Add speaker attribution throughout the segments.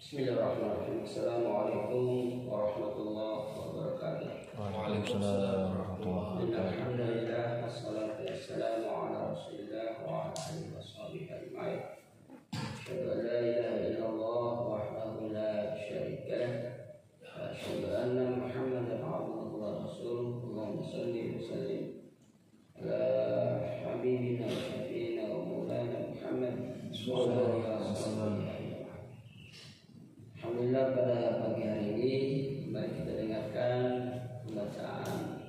Speaker 1: Bismillahirrahmanirrahim. Assalamualaikum warahmatullahi wabarakatuh.
Speaker 2: Waalaikumsalam warahmatullahi wabarakatuh.
Speaker 1: Alhamdulillah wassalatu wassalamu ala Rasulillah wa ala alihi washabihi ajma'in. Asyhadu an la ilaha illallah wahdahu la syarika lah. Wa asyhadu anna Muhammadan abduhu wa rasuluh. Allahumma shalli wa sallim ala habibina wa syafiina wa maulana Muhammad sallallahu alaihi wasallam. Alhamdulillah pada pagi hari ini mari kita dengarkan pembacaan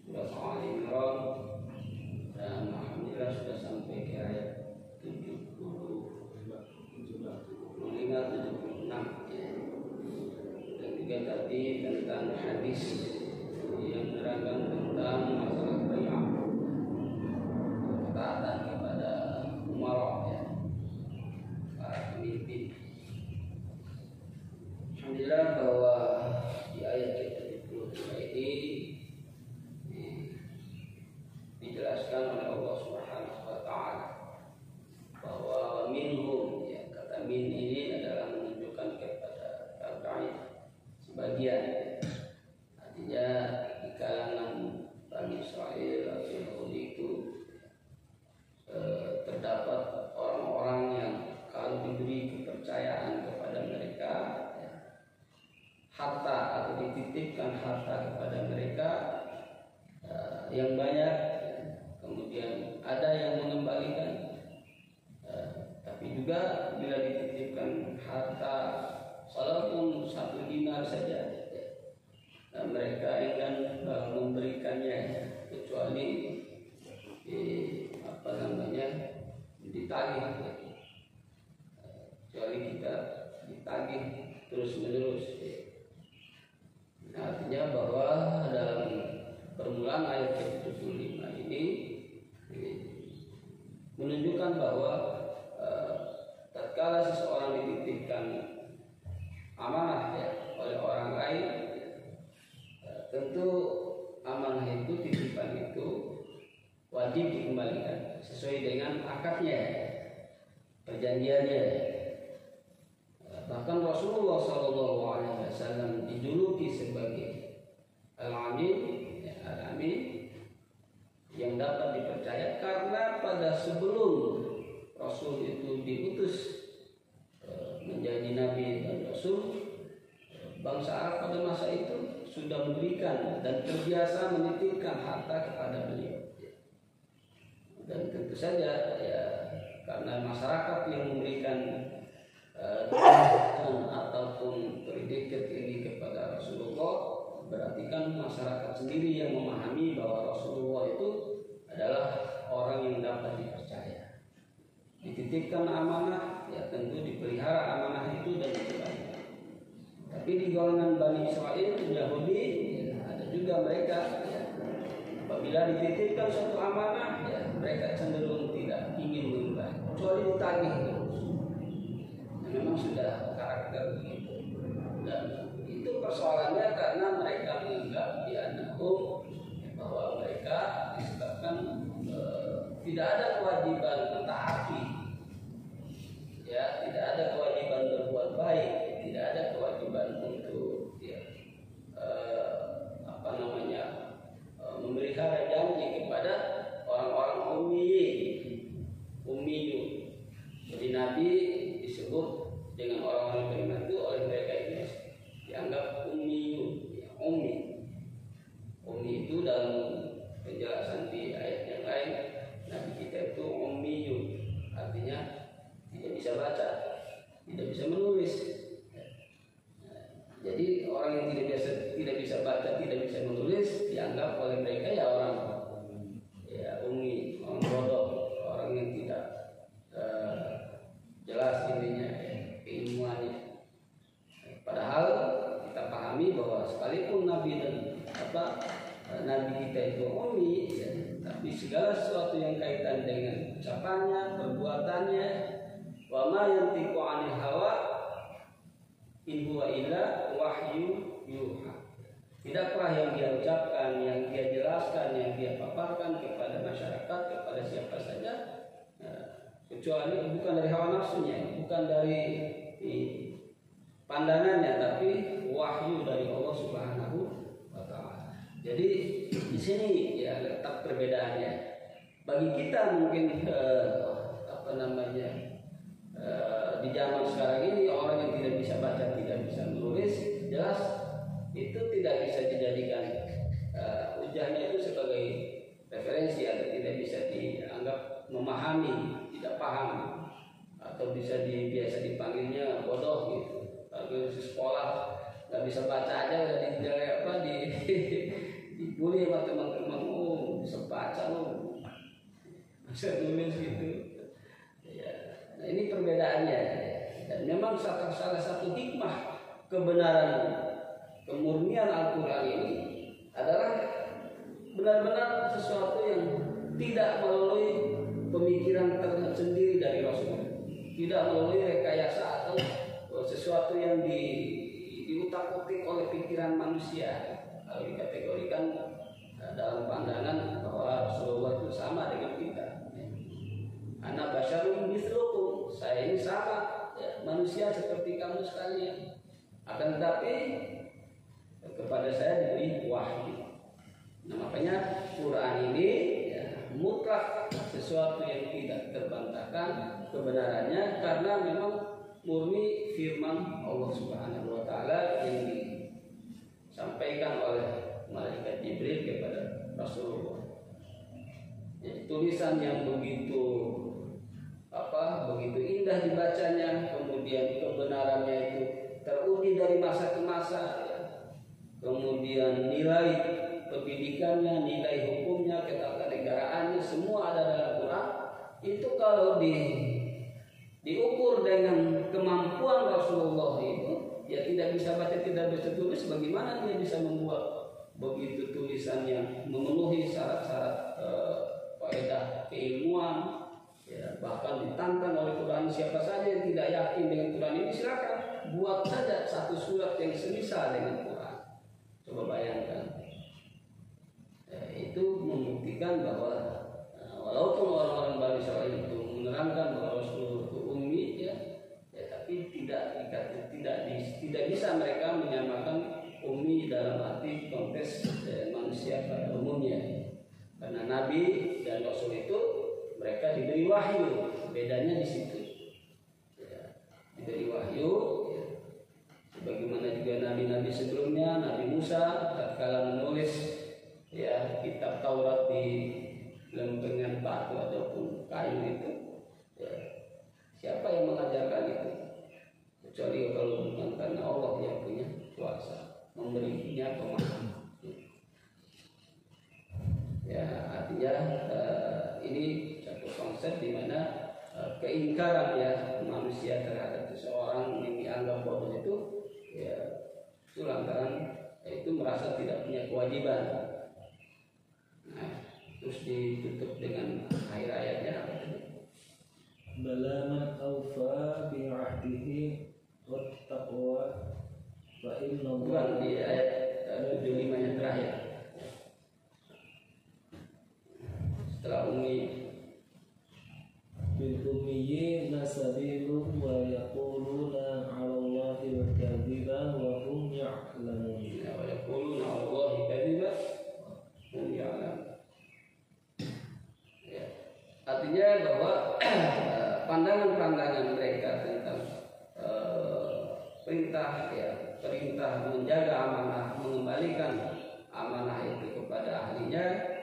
Speaker 1: surah Al-Imran dan alhamdulillah sudah sampai ke ayat 75 76 ya. Dan juga tadi tentang hadis yang menerangkan tentang masalah bay'ah, ketaatan kepada umara ya, para pemimpin. Alhamdulillah bahwa di ayat ke-72 ini dijelaskan oleh Allah Subhanahu wa taala bahwa minhum ya, kata min ini adalah menunjukkan kepada tabi'in sebagian, artinya di kalangan Bani Israel atau Yahudi itu terdapat orang-orang yang kalau diberi kepercayaan kepada mereka harta atau dititipkan harta kepada mereka yang banyak, kemudian ada yang mengembalikan, tapi juga bila dititipkan harta walaupun 1 dinar saja, mereka enggan memberikannya kecuali ditagih, kecuali kita ditagih terus menerus. Artinya bahwa dalam permulaan ayat ke-75 ini menunjukkan bahwa tatkala seseorang dititipkan amanah ya, oleh orang lain, tentu amanah itu, titipan itu wajib dikembalikan sesuai dengan akadnya, perjanjiannya. Bahkan Rasulullah SAW dijuluki sebagai Al-Amin, ya, Al-Amin yang dapat dipercaya karena pada sebelum Rasul itu diutus menjadi Nabi dan Rasul, bangsa Arab pada masa itu sudah memberikan dan terbiasa menitipkan harta kepada beliau. Dan tentu saja ya, karena masyarakat yang memberikan ataupun predikat ini kepada Rasulullah, berarti kan masyarakat sendiri yang memahami bahwa Rasulullah itu adalah orang yang dapat dipercaya. Dititipkan amanah, ya tentu dipelihara amanah itu dan dikembalikan. Tapi di golongan Bani Israel, Yahudi, ya, ada juga mereka ya, apabila dititipkan suatu amanah, ya, mereka cenderung tidak ingin mengembalikan, kecuali ditagih terus. Memang sudah karakter begitu, dan itu persoalannya karena mereka menganggap bahwa mereka disebabkan tidak ada kewajiban mentaati, ya, tidak ada kewajiban berbuat baik, tidak ada kewajiban untuk ya, memelihara janji kepada orang-orang ummiyun. Jadi Nabi disebut dengan orang-orang beriman itu oleh mereka itu dianggap ummiyun, ya, ummi. Ummi itu dalam penjelasan di ayat yang lain, Nabi kita itu ummiyun, artinya tidak bisa baca, tidak bisa menulis. Jadi orang yang tidak bisa baca, tidak bisa menulis dianggap oleh mereka ya orang ya ummi, orang bodoh, orang yang tidak jelas ininya keilmuannya. Padahal kita pahami bahwa sekalipun Nabi dan Nabi kita itu ummi, ya, tapi segala sesuatu yang kaitan dengan ucapannya, perbuatannya, wa ma yantiqu 'anil hawa in huwa illa wahyu yuha. Tidaklah yang dia ucapkan, yang dia jelaskan, yang dia paparkan kepada masyarakat, kepada siapa saja, kecuali bukan dari hawa nafsunya, bukan dari pandangannya, tapi wahyu dari Allah Subhanahu wa taala. Jadi di sini ya letak perbedaannya. Bagi kita mungkin di zaman sekarang ini orang yang tidak bisa baca, tidak bisa menulis, jelas itu tidak bisa dijadikan hujahnya itu sebagai referensi atau tidak bisa dianggap memahami, tidak paham, atau biasa dipanggilnya bodoh gitu. Kalau di sekolah nggak bisa baca aja udah dibully sama teman-teman, oh bisa baca lo, bisa nulis gitu. Ya. Nah ini perbedaannya. Dan memang salah satu hikmah kebenaran kemurnian Al-Quran ini adalah benar-benar sesuatu yang tidak melalui pemikiran tersendiri dari Rasul, tidak melalui rekayasa atau sesuatu yang diutak-utik oleh pikiran manusia. Kalau dikategorikan dalam pandangan bahwa Rasulullah itu sama dengan kita. Ana basyarun mithlukum, saya ini sama ya, manusia seperti kamu sekalian. Akan tetapi kepada saya diberi wahyu. Nah makanya Quran ini ya, mutlak sesuatu yang tidak terbantahkan kebenarannya, karena memang murni firman Allah Subhanahu wa taala yang disampaikan oleh malaikat Jibril kepada Rasulullah. Jadi tulisan yang begitu indah dibacanya, kemudian kebenarannya itu teruji dari masa ke masa ya. Kemudian nilai pendidikannya, nilai hukumnya, ketatanegaraan semua ada dalam Quran. Itu kalau diukur dengan kemampuan Rasulullah itu, ya tidak bisa baca, tidak bisa tulis, bagaimana dia bisa membuat begitu tulisan yang memenuhi syarat-syarat faedah keilmuan, ya, bahkan ditantang oleh Quran. Siapa saja yang tidak yakin dengan Quran ini, silakan buat saja satu surat yang semisal dengan Quran. Coba bayangkan, ya, itu membuktikan bahwa walaupun orang-orang Bani Israil itu menerangkan bahwa Rasulullah itu ummi, ya, tapi tidak bisa mereka menyamakan ummi dalam arti konteks manusia pada umumnya. Karena Nabi dan Rasul itu mereka diberi wahyu, bedanya di situ. Ya, diberi wahyu, ya. Sebagaimana juga nabi-nabi sebelumnya, Nabi Musa tatkala menulis ya kitab Taurat di lempengan batu ataupun kayu itu, ya, siapa yang mengajarkan itu? Kecuali kalau bukan karena Allah yang punya kuasa memberinya pemahaman. Ya, artinya ini satu konsep di mana keingkaran ya manusia terhadap seseorang yang dianggap bodoh itu, ya, itu lantaran itu merasa tidak punya kewajiban. Nah, terus ditutup dengan akhir ayatnya apa tadi?
Speaker 3: Bala man awfa bi 'ahdihi wattaqwa fa inna
Speaker 1: bukan di ayat 75 yang terakhir. Setelah ummi
Speaker 3: bil ummiyina sabilun wa yaquluna 'ala Allahi al-kadhiba wa hum ya'lamun.
Speaker 1: wa yaquluna 'ala Allahi kadhiba hum ya'lamun. Ya. Artinya bahwa pandangan-pandangan mereka tentang perintah menjaga amanah, mengembalikan amanah itu kepada ahlinya.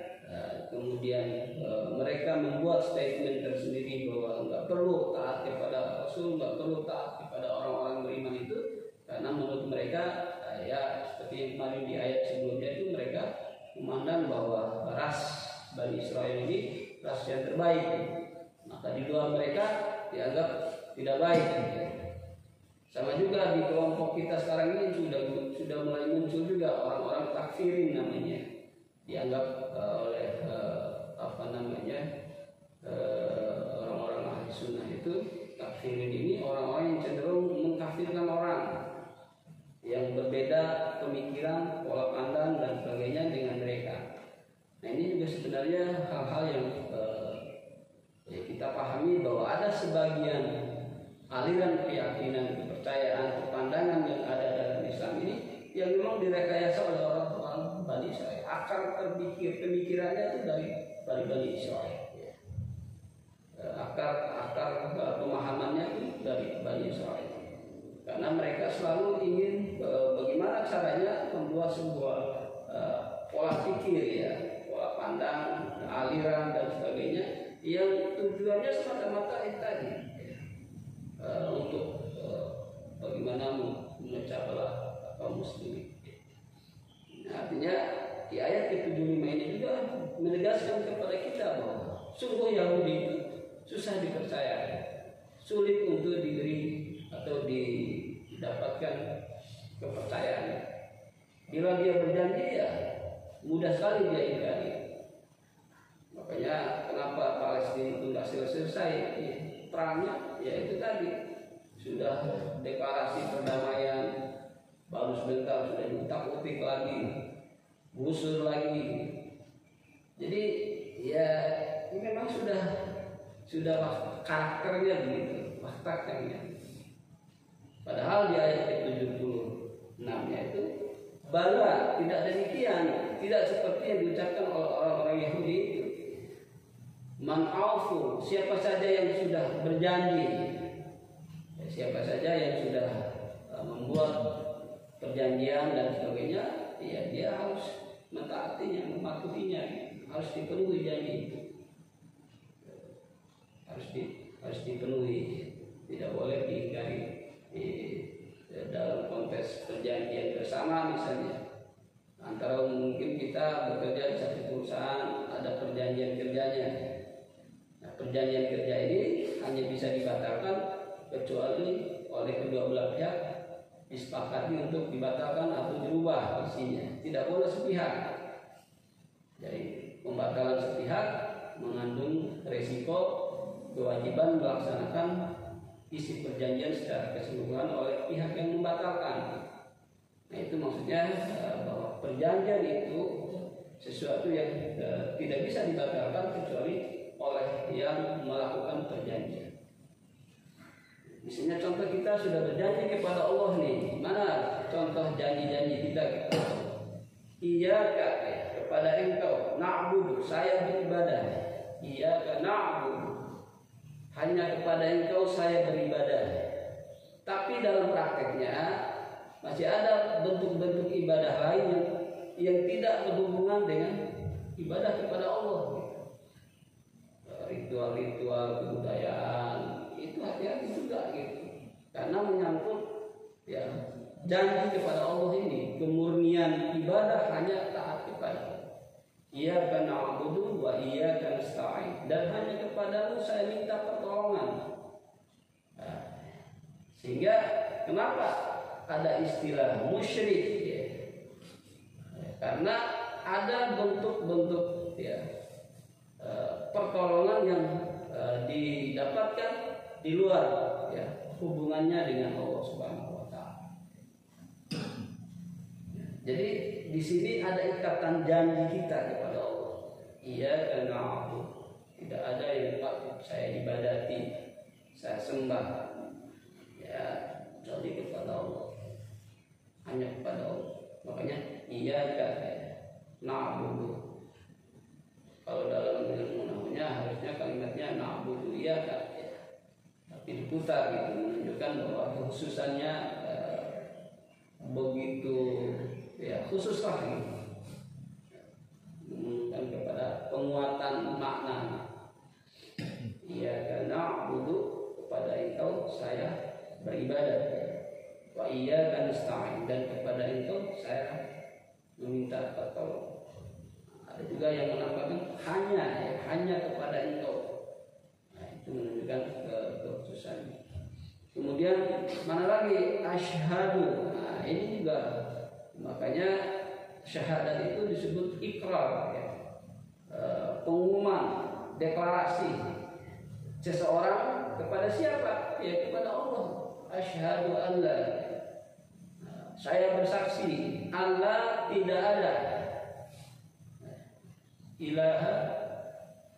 Speaker 1: Kemudian mereka membuat statement tersendiri bahwa nggak perlu taat kepada Rasul, nggak perlu taat kepada orang-orang beriman itu, karena menurut mereka ya seperti yang kemarin di ayat sebelumnya itu, mereka memandang bahwa ras Bani Israil ini ras yang terbaik, maka di luar mereka dianggap tidak baik. Sama juga di kelompok kita sekarang ini sudah mulai muncul juga orang-orang takfirin namanya, dianggap oleh orang-orang ahli sunnah itu, takfirin ini orang-orang yang cenderung mengkafirkan orang yang berbeda pemikiran, pola pandang dan sebagainya dengan mereka. Nah ini juga sebenarnya hal-hal yang ya kita pahami bahwa ada sebagian aliran keyakinan, kepercayaan, pandangan akar pemikirannya itu dari Bani Israil. Akar pemahamannya itu dari Bani Israil. Karena mereka selalu ingin bagaimana caranya membuat sebuah pola pikir ya, pola pandang, aliran dan sebagainya yang tujuannya semata-mata itu tadi untuk bagaimana memecah belah kaum muslimin. Nah, artinya di ayat ke-75 ini juga menegaskan kepada kita bahwa sungguh Yahudi itu susah dipercaya, sulit untuk diberi atau didapatkan kepercayaan. Bila dia berjanji ya mudah sekali dia ingkari. Makanya kenapa Palestina itu nggak selesai perangnya? Ya itu tadi sudah deklarasi perdamaian, baru sebentar sudah diutak-utik lagi, gusur lagi. Jadi ya ini memang sudah karakternya begitu, wataknya. Padahal di ayat 76-nya itu bala tidak demikian, tidak seperti yang diucapkan oleh orang-orang Yahudi itu. Man aufu, siapa saja yang sudah berjanji, siapa saja yang sudah membuat perjanjian dan sebagainya, ya dia harus mentaatinya, mematuhinya, harus dipenuhi janji itu. Harus dipenuhi, tidak boleh diingkari. Dalam konteks perjanjian bersama misalnya, antara mungkin kita bekerja di satu perusahaan, ada perjanjian kerjanya. Nah, perjanjian kerja ini hanya bisa dibatalkan kecuali oleh kedua belah pihak disepakati untuk dibatalkan atau dirubah isinya, tidak boleh sepihak. Jadi pembatalan sepihak mengandung resiko kewajiban melaksanakan isi perjanjian secara keseluruhan oleh pihak yang membatalkan. Nah itu maksudnya bahwa perjanjian itu sesuatu yang tidak bisa dibatalkan kecuali oleh yang melakukan perjanjian. Misalnya contoh kita sudah berjanji kepada Allah nih, mana contoh janji-janji kita kepada Allah? Iyyaka, kepada Engkau, na'budu, saya beribadah. Iyyaka na'budu, hanya kepada Engkau saya beribadah. Tapi dalam prakteknya masih ada bentuk-bentuk ibadah lain yang tidak berhubungan dengan ibadah kepada Allah. Ritual-ritual kebudayaan itu hati-hati juga gitu. Karena menyangkut ya janji kepada Allah ini, kemurnian ibadah hanya taat kepada Allah. Iyyaka na'budu wa iyyaka nasta'in, dan hanya kepadamu saya minta pertolongan. Nah, sehingga kenapa ada istilah musyrik ya? Karena ada bentuk-bentuk ya pertolongan yang didapatkan di luar ya hubungannya dengan Allah Subhanahu wa taala. Jadi di sini ada ikatan janji kita kepada Allah. Iyyaka na'budu, tidak ada yang patut saya ibadati, saya sembah ya kecuali kepada Allah, hanya kepada Allah. Makanya iyyaka na'budu. Kalau dalam ilmu nahwunya harusnya kalimatnya na'budu iyyaka, tapi diputar gitu menunjukkan bahwa kekhususannya begitu ya khusus lah gitu. Dan kepada penguatan makna. Iyyaka na'budu, kepada Engkau saya beribadah. Wa iyyaka nasta'in, dan kepada Engkau saya meminta pertolongan. Ada juga yang menambahkan hanya kepada Engkau. Nah, itu menunjukkan kekhususan. Kemudian mana lagi asyhadu. Nah, ini juga makanya syahadat itu disebut ikrar ya. Pengumuman, deklarasi seseorang kepada siapa? Ya kepada Allah. Asyhadu an la, saya bersaksi Allah tidak ada ilaha,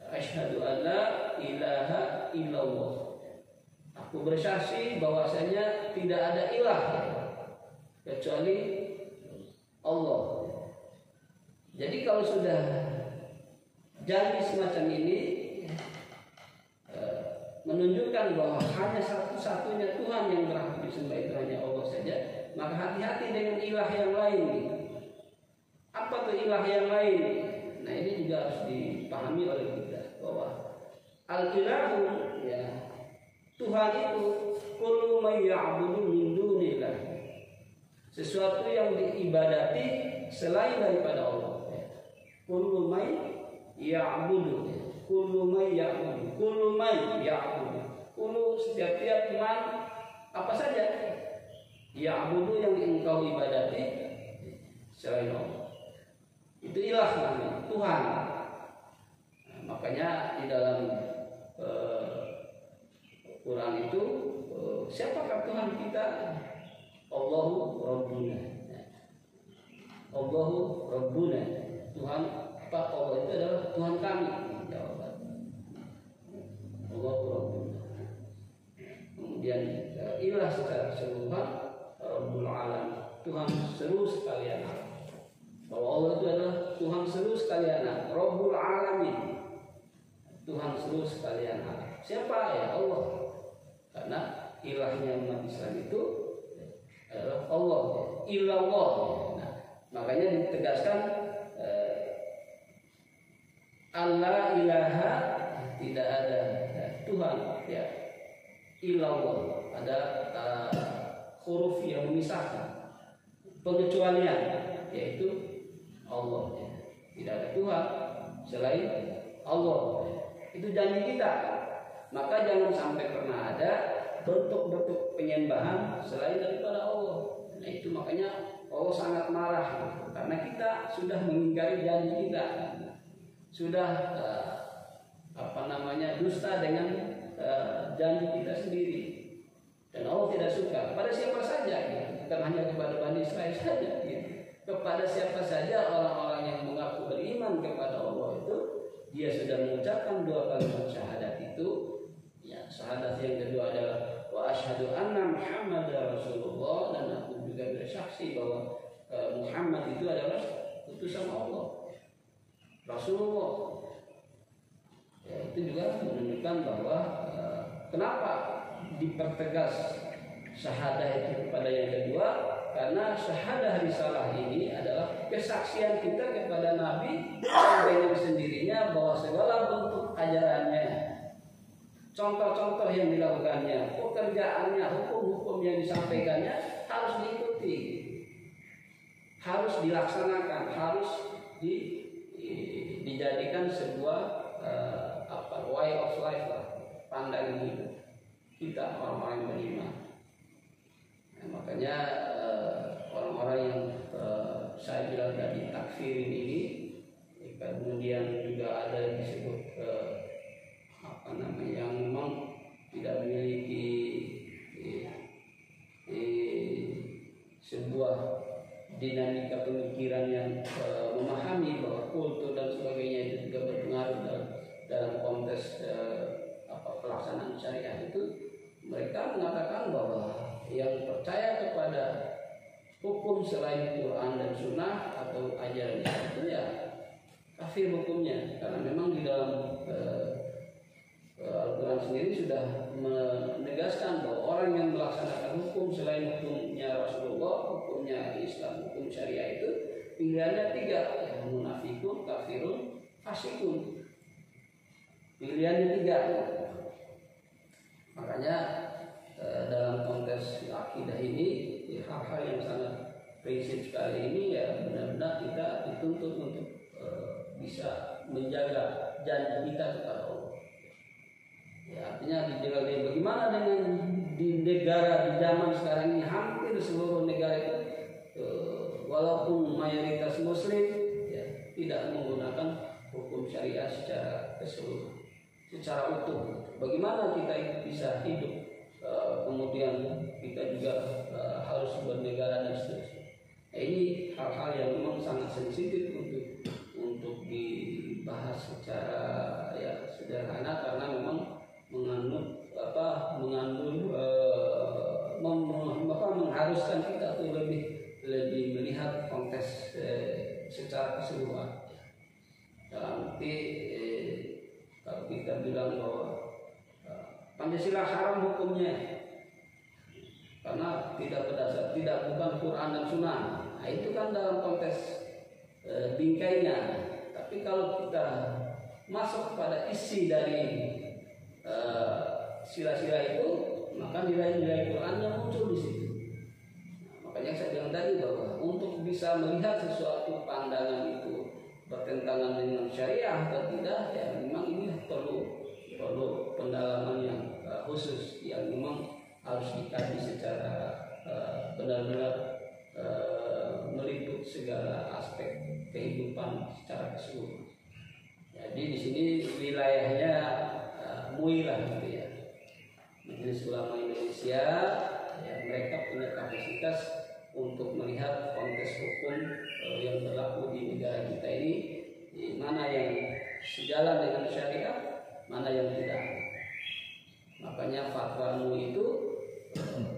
Speaker 1: asyhadu an la ilaha illallah. Aku bersaksi bahwasanya tidak ada ilah kecuali Allah. Jadi kalau sudah janji semacam ini menunjukkan bahwa hanya satu-satunya Tuhan yang berhak disembah itu hanya Allah saja, maka hati-hati dengan ilah yang lain. Apa tuh ilah yang lain? Nah ini juga harus dipahami oleh kita bahwa al-ilahu, ya, Tuhan itu kullu may ya'budu min dunillah, sesuatu yang diibadati selain daripada Allah. Kullu may ya'budu, kullu may ya'budu, kullu may ya'budu, kullu setiap man apa saja ya'budu yang engkau ibadati selain Allah, itu ilah namanya, Tuhan. Nah, makanya di dalam Quran itu siapakah Tuhan kita? Allahu Rabbuna. Allahu Rabbuna. Tuhan apa? Allah itu adalah Tuhan kami. Jawaban. Allahu Rabbuna. Kemudian ilah secara keseluruhan Rabbul Alam, Tuhan seluruh sekalian alam. Bahwa Allah itu adalah Tuhan seluruh sekalian alam. Rabbul Alamin, Tuhan seluruh sekalian alam. Siapa? Ya Allah. Karena ilahnya umat Islam itu adalah Allah, ilallah. Nah, makanya ditegaskan Allah ilaha, tidak ada Tuhan, ya, ilallah. Ada huruf yang memisahkan, pengecualian, yaitu Allah, ya. Tidak ada Tuhan selain Allah, ya. Itu janji kita. Maka jangan sampai pernah ada bentuk-bentuk penyembahan selain daripada Allah. Nah itu makanya Allah sangat marah, karena kita sudah mengingkari janji kita, sudah dusta dengan janji kita sendiri. Dan Allah tidak suka pada siapa saja, ya. Bukan hanya kepada Bani Israel saja, ya. Kepada siapa saja orang-orang yang mengaku beriman kepada Allah itu, dia sudah mengucapkan dua kalimat syahadat itu. Ya, syahadat yang kedua adalah wa asyhadu anna Muhammadar Rasulullah, dan aku juga bersaksi bahwa Muhammad itu adalah utusan Allah, Rasulullah. Ya, itu juga menunjukkan bahwa kenapa dipertegas syahadah itu kepada yang kedua, karena syahadah risalah ini adalah kesaksian kita kepada Nabi dengan sendirinya bahwa segala bentuk ajarannya, contoh-contoh yang dilakukannya, pekerjaannya, hukum-hukum yang disampaikannya harus diikuti, harus dilaksanakan, harus dijadikan sebuah way of life lah, pandangan hidup kita orang-orang yang beriman. Nah, makanya orang-orang yang saya bilang tadi takfirin ini, kemudian juga ada yang disebut yang memang tidak memiliki sebuah dinamika pemikiran yang memahami bahwa kultur dan sebagainya itu juga berpengaruh dalam konteks pelaksanaan syariah itu. Mereka mengatakan bahwa yang percaya kepada hukum selain Quran dan Sunnah atau ajaran itu ya kafir hukumnya, karena memang di dalam Al-Quran sendiri sudah menegaskan bahwa orang yang melaksanakan hukum selain hukumnya Rasulullah, hukumnya Islam, hukum syariah itu pilihannya tiga, ya, munafikun, kafirun, fasikun. Pilihannya tiga. Makanya dalam konteks akidah ini, hal-hal yang sangat prinsip sekali ini ya benar-benar kita dituntut untuk bisa menjaga janji kita kepada Allah. Ya, artinya dijaga. Bagaimana dengan di negara di zaman sekarang ini, hampir seluruh negara itu walaupun mayoritas Muslim ya, tidak menggunakan hukum syariah secara keseluruhan, secara utuh. Bagaimana kita itu bisa hidup? Kemudian kita juga harus bernegara dan seterusnya. Nah, ini hal-hal yang memang sangat sensitif untuk dibahas secara ya sederhana, karena memang mengharuskan kita tuh lebih melihat konteks secara secara keseluruhan. Dalam arti kalau kita bilang bahwa Pancasila haram hukumnya karena tidak bukan Quran dan Sunnah. Nah, itu kan dalam konteks bingkainya. Tapi kalau kita masuk pada isi dari sila-sila itu, maka nilai-nilai Quran yang muncul di situ. Nah, makanya saya bilang tadi bahwa untuk bisa melihat sesuatu pandangan itu bertentangan dengan syariah atau tidak, ya memang ini perlu pendalaman yang khusus yang memang harus dikaji secara benar-benar meliput segala aspek kehidupan secara keseluruhan. Jadi di sini wilayahnya MUI lah gitu ya. Majelis Ulama Indonesia, ya, mereka punya kapasitas untuk melihat konteks hukum yang berlaku di negara kita ini, mana yang sejalan dengan syariat, mana yang tidak. Makanya fatwa MUI itu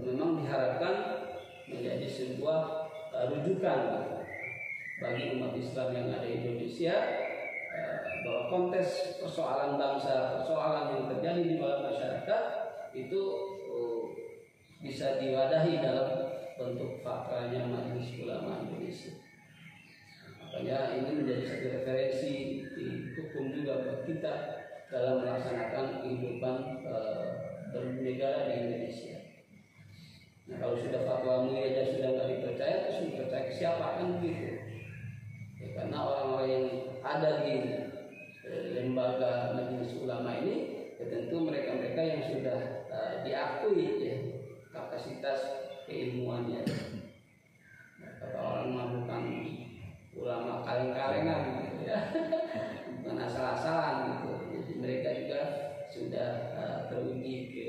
Speaker 1: memang diharapkan menjadi sebuah rujukan bagi umat Islam yang ada di Indonesia, bahwa konteks persoalan bangsa, persoalan yang terjadi di dalam masyarakat itu bisa diwadahi dalam bentuk faktanya Majelis Ulama Indonesia. Makanya ini menjadi satu referensi di hukum juga buat kita dalam melaksanakan kehidupan bernegara di Indonesia. Nah, kalau sudah fatwa MUI aja sudah nggak dipercaya, terus dipercaya ke siapa kan begitu? Ya, karena orang-orang yang ada di lembaga Majelis Ulama ini, ya tentu mereka-mereka yang sudah diakui ya kapasitas keilmuannya. Nah, kalau orang melakukan ulama kaleng-kalengan gitu ya, bukan asal-asalan gitu. Jadi mereka juga sudah teruji ke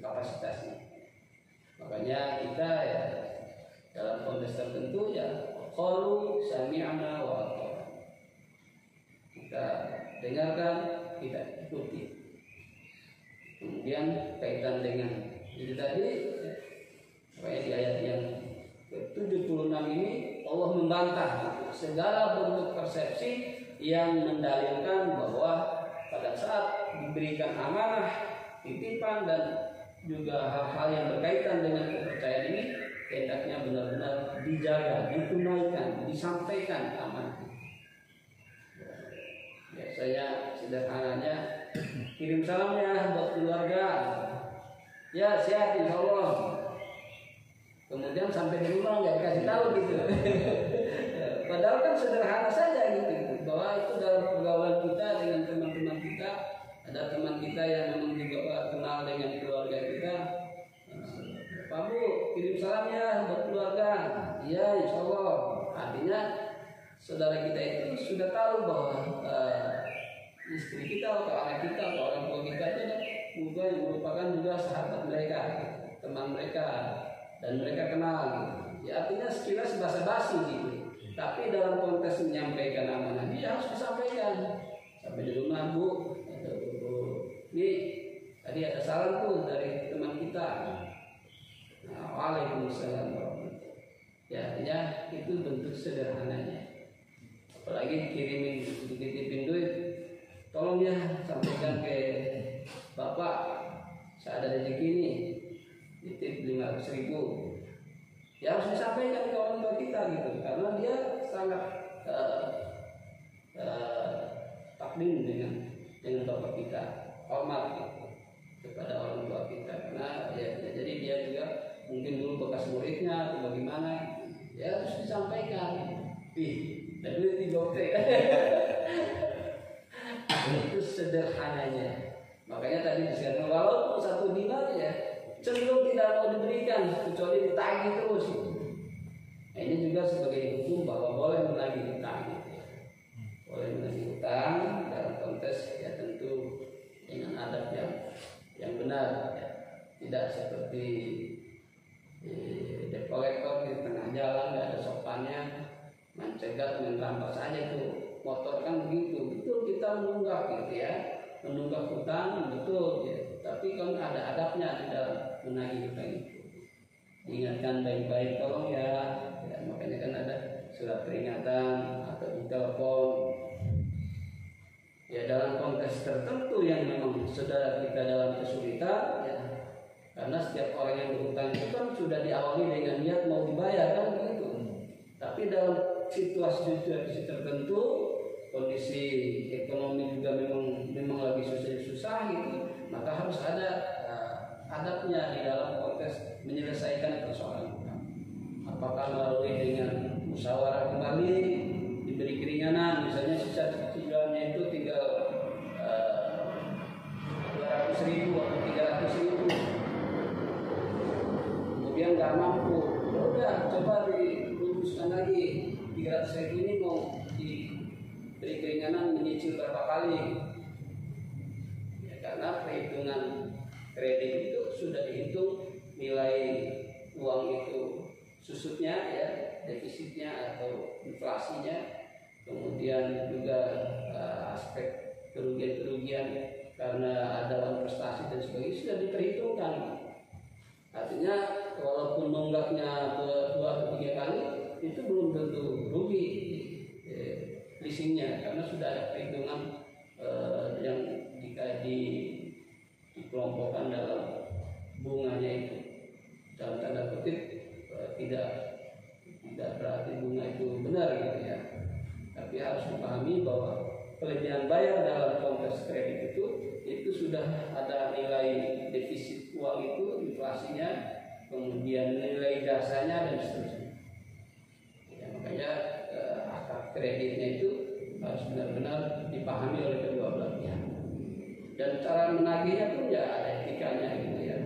Speaker 1: kapasitasnya. Makanya kita ya dalam konteks tertentu ya qalu sami'na wa ata'na. Kita dengarkan, kita ikuti. Kemudian kaitan dengan itu tadi, supaya di ayat yang ke-76 ini Allah membantah segala bentuk persepsi yang mendalilkan bahwa pada saat diberikan amanah, titipan dan juga hal-hal yang berkaitan dengan kepercayaan ini hendaknya benar-benar dijaga, ditunaikan, disampaikan amanah. Biasanya sederhananya kirim salamnya buat keluarga, ya siap insya Allah. Kemudian sampai di rumah nggak dikasih tahu gitu. Padahal kan sederhana saja gitu, bahwa itu dalam pergaulan kita dengan teman-teman kita, ada teman kita yang memang juga kenal dengan keluarga kita. Pak Bu, kirim salamnya buat keluarga. Iya, insya Allah. Artinya saudara kita itu sudah tahu bahwa istri kita atau anak kita atau orang tua kita itu yang merupakan juga sahabat mereka, teman mereka, dan mereka kenal. Ya artinya sekilas basa-basi gitu. Tapi dalam konteks menyampaikan amanah dia harus disampaikan. Sampai di rumah Bu, ini tadi ada salam tuh dari teman kita. Nah, waalaikumsalam warahmatullahi. Ya artinya itu bentuk sederhananya. Apalagi dikirimin, dititipin duit, tolong ya sampaikan ke Bapak, saya ada rezeki ini, titip 500.000. Ya harus disampaikan ke orang tua kita gitu, karena dia sangat takdim dengan bapak kita, hormat gitu, kepada orang tua kita, karena ya jadi dia juga mungkin dulu bekas muridnya atau bagaimana, ya harus disampaikan. Dan duit digotek. Itu sederhananya. Makanya tadi disebutkan kalau 1 dinar ya cenderung tidak mau diberikan kecuali ditagih terus. Nah, ini juga sebagai hukum bahwa boleh menagih hutang. Boleh menagih hutang dalam konteks ya tentu dengan adab yang benar, ya. Tidak seperti debt collector di tengah jalan nggak ada sopannya, mencegat merampas saja tuh motor kan begitu. Betul kita menunggak gitu ya, menunggak hutang betul ya. Tapi kan ada adabnya di dalam menagih hutang itu. Diingatkan baik-baik tolong ya. Makanya kan ada surat peringatan atau intel dalam konteks tertentu yang memang saudara kita dalam kesulitan, ya, karena setiap orang yang berhutang itu kan sudah diawali dengan niat mau dibayar kan begitu. Tapi dalam situasi tertentu, kondisi ekonomi juga memang lagi susah gitu, maka harus ada adabnya di dalam konteks menyelesaikan persoalan hutang. Apakah melalui dengan musyawarah kembali, diberi keringanan, misalnya sisa cicilannya itu tinggal 200.000 atau 300.000, kemudian nggak mampu, ya udah coba diluruskan lagi 300.000 ini mau diberi keringanan menyicil berapa kali, ya, karena perhitungan kredit itu sudah dihitung nilai uang itu susutnya, ya, defisitnya atau inflasinya, kemudian juga aspek kerugian karena ada uang prestasi dan sebagainya sudah diperhitungkan. Artinya walaupun nunggaknya 2 atau 3 kali itu belum tentu rugi leasingnya, karena sudah ada perhitungan yang dikelompokkan dalam bunganya itu. Dalam tanda kutip tidak berarti bunga itu benar gitu ya, tapi harus dipahami bahwa kelebihan bayar dalam konteks kredit itu sudah ada nilai defisit uang itu, inflasinya, kemudian nilai jasanya dan seterusnya. Ya, makanya akad kreditnya itu harus benar-benar dipahami oleh kedua belah pihak. Dan cara menagihnya pun ya ada etikanya gitu ya.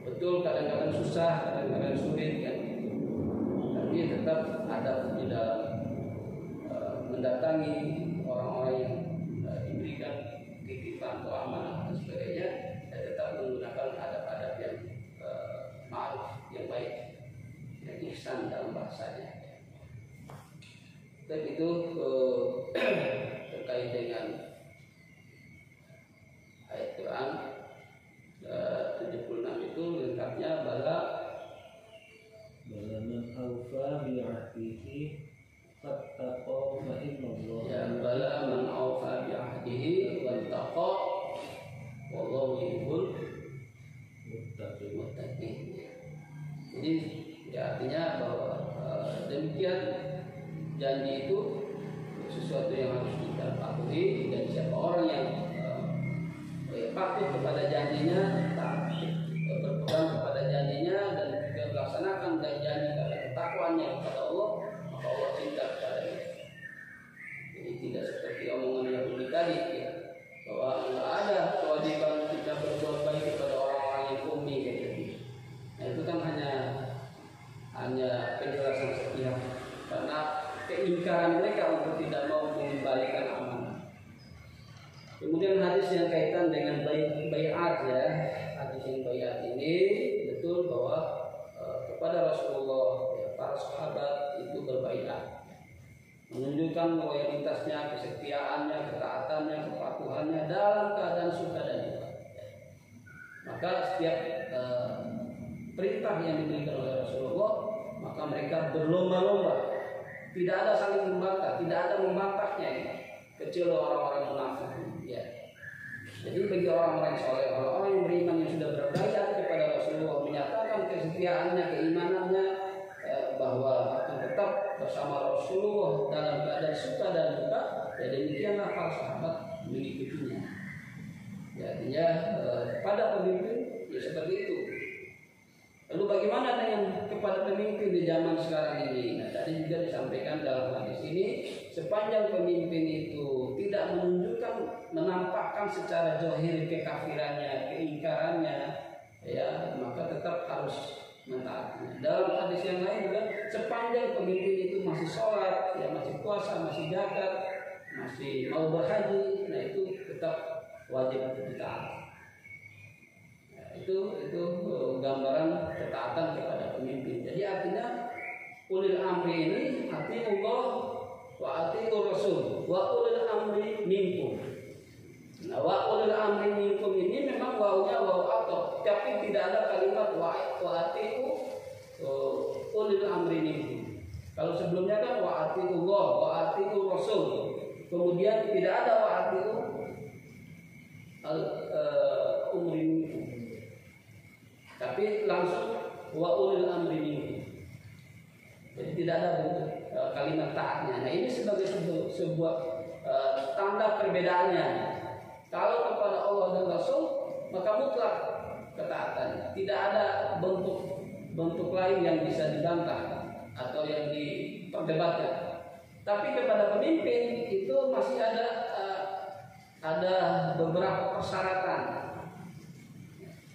Speaker 1: Betul, kadang-kadang susah, kadang-kadang sulit kan gitu. Tapi tetap ada di dalam mendatangi orang-orang yang diberikan titipan atau amanah dan sebagainya, dan tetap menggunakan adab-adab yang ma'ruf, yang baik, yang ihsan dalam bahasanya. Dan itu terkait dengan ayat Quran 76 itu lengkapnya bala
Speaker 3: man awfa bi'ahdihi fattaqa fa innallaha
Speaker 1: ya bala man awfa bi'ahdihi wattaqa wallahu yuhibbul muttaqin. Jadi ya artinya bahwa demikian janji itu sesuatu yang harus kita patuhi, dan siapa orang yang patuh kepada janjinya, berpegang kepada janjinya, dan juga melaksanakan janji karena ketakwaannya kepada Allah, maka Allah cinta kepadanya. Jadi tidak seperti omongan Yahudi tadi ya, bahwa tidak ada kewajiban kita berbuat baik kepada orang-orang yang ummi gitu. Nah itu kan hanya penjelasan sepihak karena keingkaran mereka untuk tidak mau mengembalikan amanah. Kemudian hadis yang kaitan dengan bai'at ya, hadis yang bai'at ini betul bahwa kepada Rasulullah ya, para sahabat itu berbai'at, menunjukkan loyalitasnya, kesetiaannya, ketaatannya, kepatuhannya dalam keadaan suka dan duka. Maka setiap perintah yang diberikan oleh Rasulullah, maka mereka berlomba-lomba, tidak ada saling membantah, tidak ada membantahnya ini, kecuali orang-orang munafik. Ya. Jadi bagi orang-orang soleh, orang-orang yang beriman yang sudah berbaiat kepada Rasulullah, menyatakan kesetiaannya, keimanannya, bahwa akan tetap bersama Rasulullah dalam keadaan suka dan duka, ya demikianlah para sahabat mengikutinya. Ya, artinya kepada pemimpin ya seperti itu. Lalu bagaimana dengan kepada pemimpin di zaman sekarang ini? Nah, tadi juga disampaikan dalam hadis ini, sepanjang pemimpin itu tidak menunjukkan, menampakkan secara zahir kekafirannya, keingkarannya, ya maka tetap harus mentaatinya. Dalam hadis yang lain juga, sepanjang pemimpin itu masih sholat, ya masih puasa, masih zakat, masih mau berhaji, nah itu tetap wajib untuk ditaati. Itu gambaran ketaatan kepada pemimpin. Jadi artinya ulil amri ini atiullah wa atiur rasul wa ulil amri minkum. Nah, wa ulil amri minkum ini memang wawunya wawu ataf, tapi tidak ada kalimat wa atiu ulil amri minkum. Kalau sebelumnya kan wa atiullah wa atiur rasul, Kemudian tidak ada wa'atilu umri minkum, tapi langsung wa ulil amri minkum. Jadi tidak ada kalimat taatnya. Nah ini sebagai sebuah tanda perbedaannya. Kalau kepada Allah dan Rasul maka mutlak ketaatannya. Tidak ada bentuk lain yang bisa dibantah atau yang diperdebatkan. Tapi kepada pemimpin itu masih ada beberapa persyaratan.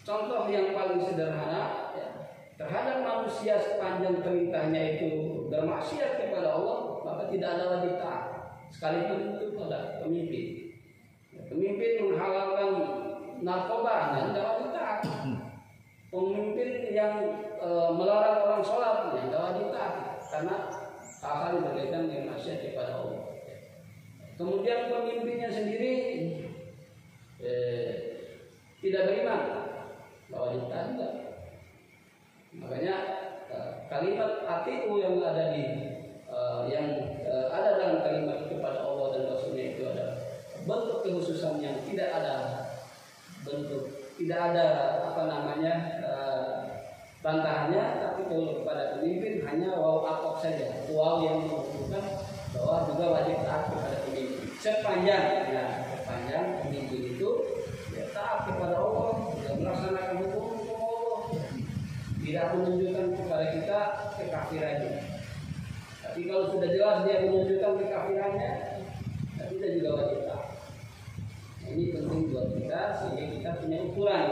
Speaker 1: Contoh yang paling sederhana, ya, terhadap manusia sepanjang perintahnya itu bermaksiat kepada Allah, maka tidak ada wajib taat. Sekalipun itu pada pemimpin. Pemimpin menghalalkan narkoba, tidak wajib taat. Pemimpin yang melarang orang sholat, tidak wajib taat, karena hal-hal yang berkaitan dengan maksiat kepada Allah. Kemudian pemimpinnya sendiri tidak beriman, tidak wajib taat juga. Makanya kalimat ati'u yang ada ada dalam kalimat kepada Allah dan Rasulnya itu ada bentuk kekhususan yang tidak ada bantahannya, tapi kalau kepada pemimpin hanya waw atok saja, waw yang menunjukkan bahwa juga wajib taat kepada pemimpin. Sepanjang pemimpin itu ya, taat kepada Allah, tidak melaksanakan hukum Allah, tidak menunjukkan kepada kita kekafirannya. Tapi kalau sudah jelas dia menunjukkan kekafirannya, kita juga wajib taat. Nah, ini penting buat kita sehingga kita punya ukuran.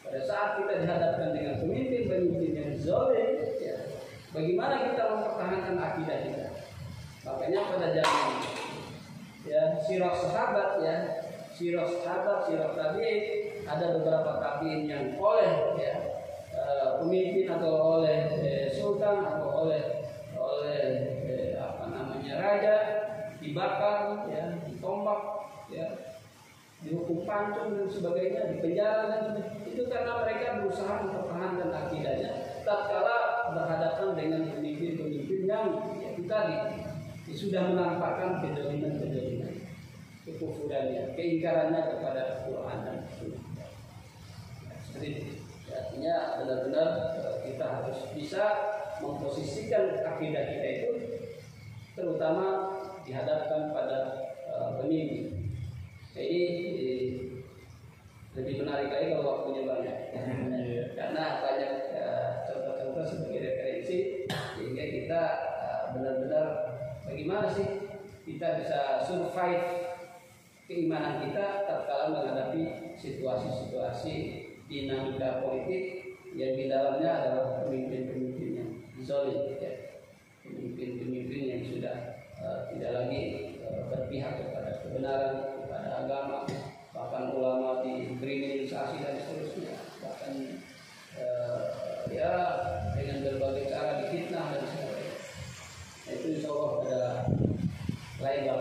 Speaker 1: Pada saat kita dihadapkan dengan pemimpin yang zalim, ya, bagaimana kita mempertahankan akidah kita? Makanya pada zaman ya sirah sahabat, sirah tabi'in, ada beberapa tabi'in yang oleh pemimpin atau oleh sultan atau oleh raja dibakar, ya, ditombak, ya, dihukum pancung dan sebagainya, dipenjara dan sebagainya. Itu karena mereka berusaha mempertahankan akidahnya tatkala berhadapan dengan pemimpin-pemimpin yang sudah menampakkan kedoliman, kekufurannya, keingkarannya kepada Quran dan Sunnah. Seperti itu. Artinya benar-benar kita harus bisa memposisikan akidah kita itu terutama dihadapkan pada pemimpin. Jadi lebih menarik lagi kalau waktunya banyak, karena banyak contoh-contoh sebagai referensi sehingga kita benar-benar bagaimana sih kita bisa survive keimanan kita tatkala menghadapi situasi-situasi dinamika politik yang di dalamnya adalah pemimpin-pemimpin yang zalim, ya. Pemimpin-pemimpin yang sudah tidak lagi berpihak kepada kebenaran, kepada agama, bahkan ulama dikriminalisasi dan seterusnya, bahkan dengan berbagai cara difitnah dan sebagainya. Itu insya Allah ada lebar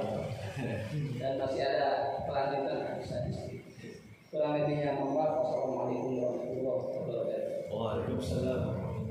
Speaker 1: dan masih ada kelanjutan hadis-hadis. Kurang lebihnya mohon maaf. Wassalamualaikum warahmatullahi wabarakatuh.
Speaker 3: Waalaikumsalam.